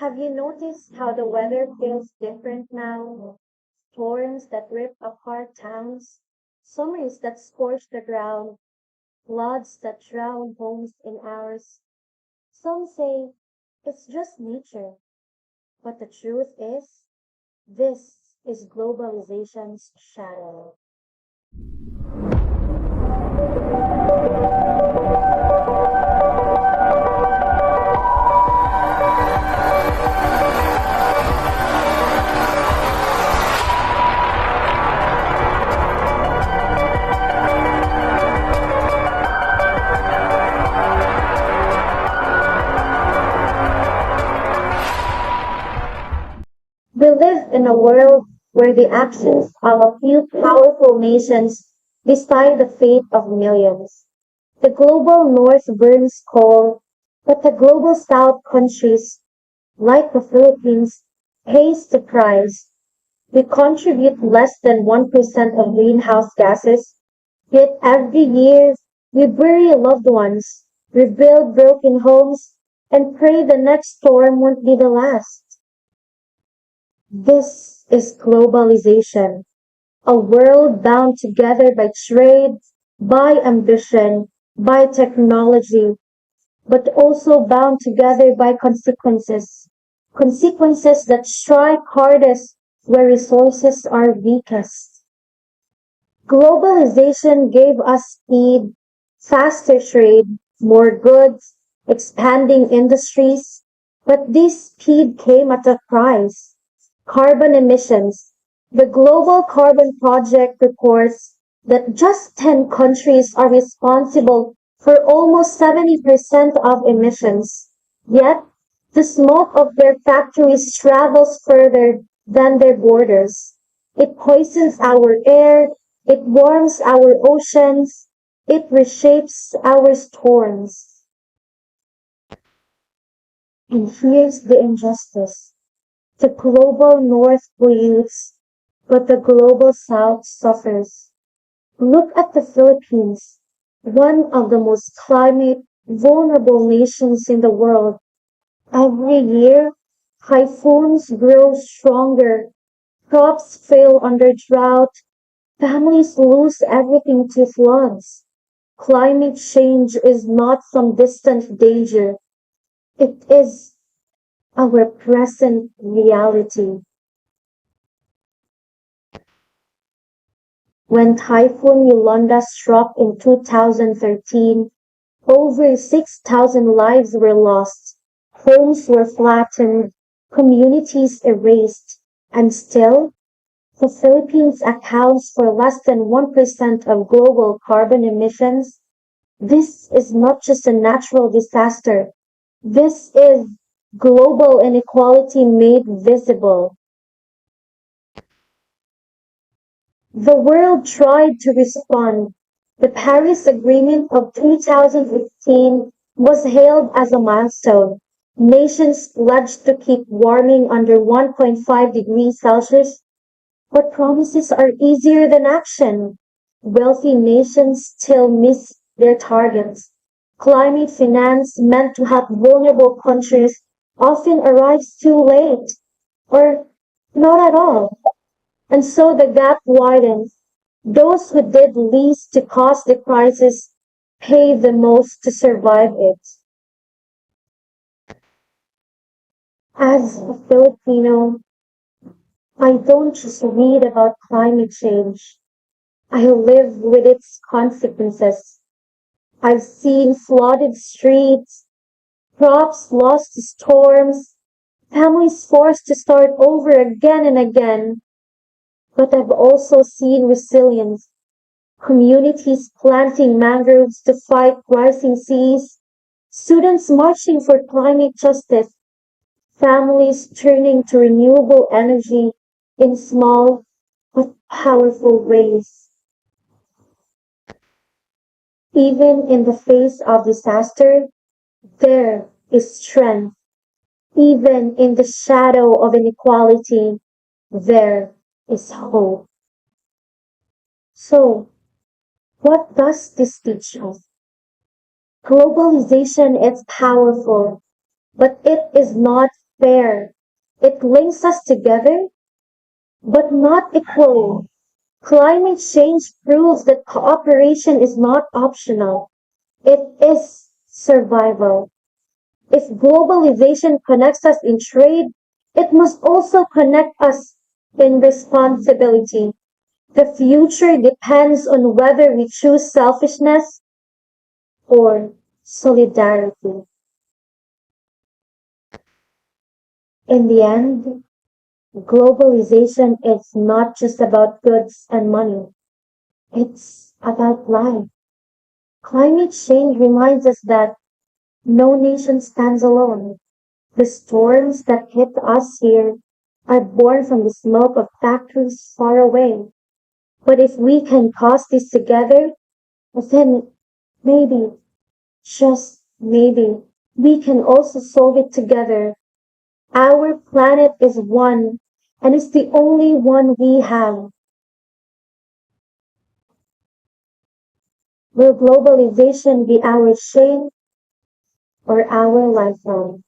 Have you noticed how the weather feels different now? Storms that rip apart towns, summers that scorch the ground, floods that drown homes in hours. Some say it's just nature, but the truth is, this is globalization's shadow. We live in a world where the actions of a few powerful nations decide the fate of millions. The global north burns coal, but the global south countries, like the Philippines, pays the price. We contribute less than 1% of greenhouse gases, yet every year we bury loved ones, rebuild broken homes, and pray the next storm won't be the last. This is globalization, a world bound together by trade, by ambition, by technology, but also bound together by consequences. Consequences that strike hardest where resources are weakest. Globalization gave us speed, faster trade, more goods, expanding industries, but this speed came at a price. Carbon emissions. The Global Carbon Project reports that just 10 countries are responsible for almost 70% of emissions. Yet, the smoke of their factories travels further than their borders. It poisons our air, it warms our oceans, it reshapes our storms. And here's the injustice. The global north pollutes, but the global south suffers. Look at the Philippines, one of the most climate vulnerable nations in the world. Every year, typhoons grow stronger, crops fail under drought, families lose everything to floods. Climate change is not some distant danger. It is our present reality. When Typhoon Yolanda struck in 2013, over 6,000 lives were lost, homes were flattened, communities erased, and still, the Philippines accounts for less than 1% of global carbon emissions. This is not just a natural disaster. This is global inequality made visible. The world tried to respond. The Paris Agreement of 2015 was hailed as a milestone. Nations pledged to keep warming under 1.5 degrees Celsius, but promises are easier than action. Wealthy nations still miss their targets. Climate finance meant to help vulnerable countries often arrives too late, or not at all. And so the gap widens. Those who did least to cause the crisis pay the most to survive it. As a Filipino, I don't just read about climate change. I live with its consequences. I've seen flooded streets, crops lost to storms, families forced to start over again and again. But I've also seen resilience, communities planting mangroves to fight rising seas, students marching for climate justice, families turning to renewable energy in small but powerful ways. Even in the face of disaster, there is strength. Even in the shadow of inequality, there is hope. So, what does this teach us? Globalization is powerful, but it is not fair. It links us together, but not equally. Climate change proves that cooperation is not optional. It is survival. If globalization connects us in trade, it must also connect us in responsibility. The future depends on whether we choose selfishness or solidarity. In the end, globalization is not just about goods and money. It's about life. Climate change reminds us that no nation stands alone. The storms that hit us here are born from the smoke of factories far away. But if we can cause this together, then maybe, just maybe, we can also solve it together. Our planet is one, and it's the only one we have. Will globalization be our shame or our lifeline?